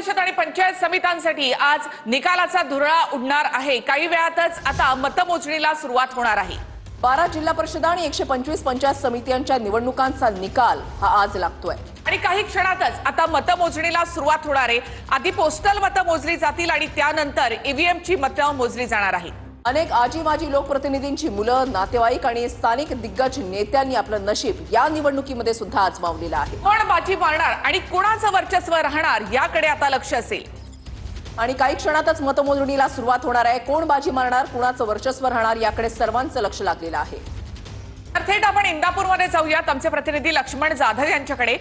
परिषद आणि पंचायत समित्यांसाठी आज निकालाचा धुरळा उडणार आहे। काही वेळातच आता मतमोजणीला सुरुवात होणार आहे। 12 जिल्हा परिषद आणि 125 पंचायत समित्यांच्या निवडणुकांचा निकाल हा आज लागतोय आणि काही क्षणातच आता मतमोजणीला सुरुवात होणार आहे। आधी पोस्टल मतं मोजली जातील आणि त्यानंतर ईव्हीएमची मतं मोजली जाणार आहे। अनेक आजी माजी लोकप्रतिनिधींची मुलं, नातेवाईक आणि स्थानिक दिग्गज नेत्यांनी आपलं नशीब या निवडणुकीमध्ये सुद्धा आजमावलेलं आहे। कोण बाजी मारणार आणि कोणाचं वर्चस्व राहणार याकडे आता लक्ष असेल। आणि काही क्षणातच मतमोजणीला सुरुवात होणार आहे। कोण बाजी मारणार, कोणाचं वर्चस्व राहणार याकडे सर्वांचं लक्ष लागलेलं आहे। थेट आपण इंदापूरमध्ये जाऊयात आमचे प्रतिनिधी लक्ष्मण जाधव यांच्याकडे।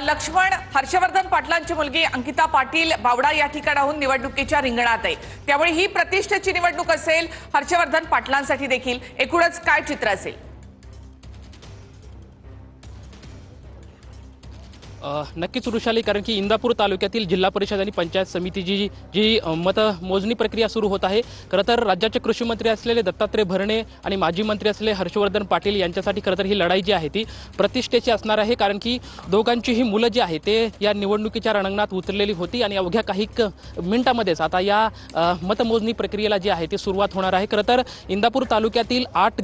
लक्ष्मण, हर्षवर्धन पाटलांची मुलगी अंकिता पाटील बावडा या ठिकाणाहून निवडणुकीच्या रिंगणात आहे, त्यामुळे ही प्रतिष्ठेची निवडणूक असेल। हर्षवर्धन पाटलांसाठी देखील एकूणच काय चित्र असेल? नक्कीच वृषाली, कारण की इंदापूर तालुक्यातील जिल्हा परिषद आणि पंचायत समितीची जी मतमोजणी प्रक्रिया सुरू होत आहे। खरं तर राज्याचे कृषी मंत्री असलेले दत्तात्रय भरणे आणि माजी मंत्री असलेले हर्षवर्धन पाटील यांच्यासाठी खरं तर ही लढाई जी आहे ती प्रतिष्ठेची असणार आहे, कारण की दोघांची ही मुलं जी आहे ते या निवडणुकीच्या रणांगणात उतरलेली होती आणि अवघ्या काही मिनिटांमध्येच आता या मतमोजणी प्रक्रियेला जी आहे ती सुरुवात होणार आहे। खरं तर इंदापूर तालुक्यातील 8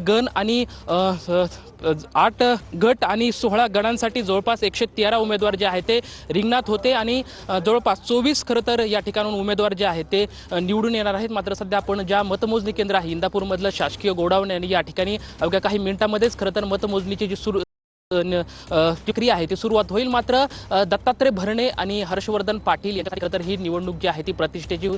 गट आणि 16 गणांसाठी जवळपास 113 उमेदवार जे आहेत ते रिंगणात होते आणि जवळपास 24 खरं तर या ठिकाणून उमेदवार जे आहेत ते निवडून येणार आहेत। मात्र सध्या आपण ज्या मतमोजणी केंद्र आहे इंदापूरमधलं शासकीय गोडाऊन आणि या ठिकाणी अवघ्या काही मिनिटांमध्येच खरं तर मतमोजणीची जी प्रक्रिया आहे ती सुरुवात होईल। मात्र दत्तात्रय भरणे आणि हर्षवर्धन पाटील यांच्यासाठी खरं तर ही निवडणूक जी आहे ती प्रतिष्ठेची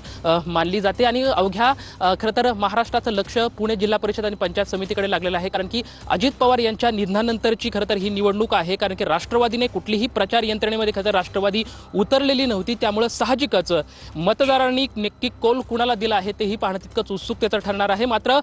मानली जाते आणि अवघ्या खरं तर महाराष्ट्राचं लक्ष पुणे जिल्हा परिषद आणि पंचायत समितीकडे लागलेलं आहे, कारण की अजित पवार यांच्या निधनानंतरची खरं तर ही निवडणूक आहे। कारण की राष्ट्रवादीने कुठलीही प्रचार यंत्रणेमध्ये खरं तर राष्ट्रवादी उतरलेली नव्हती, त्यामुळे साहजिकच मतदारांनी नक्की कौल कुणाला दिला आहे तेही पाहणं तितकंच उत्सुकतेचं ठरणार आहे। मात्र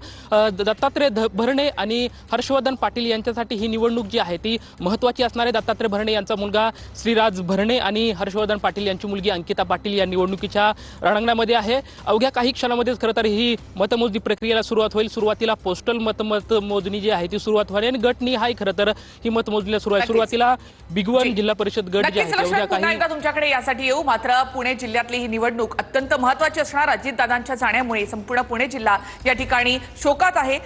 दत्तात्रय भरणे आणि हर्षवर्धन पाटील यांच्यासाठी ही निवडणूक जी आहे ती महत्त्वाची असणार आहे। दत्तात्रय भरणे यांचा मुलगा श्रीराज भरणे आणि हर्षवर्धन पाटील यांची मुलगी अंकिता पाटील या निवडणुकीच्या रणांगणामध्ये आहे। अवघ्या काही क्षणामध्येच खरं तर ही मतमोजणी प्रक्रियेला सुरुवात होईल। सुरुवातीला पोस्टल मतमोजणी जी आहे ती सुरुवात होईल आणि गटनी हाय खरं तर ही मतमोजणीला सुरुवातीला बिगवन जिल्हा परिषद गट जे आहे पुन्हा तुमच्याकडे यासाठी येऊ। मात्र पुणे जिल्ह्यातली ही निवडणूक अत्यंत महत्त्वाची असणार। अजितदादांच्या जाण्यामुळे संपूर्ण पुणे जिल्हा या ठिकाणी शोकात आहे।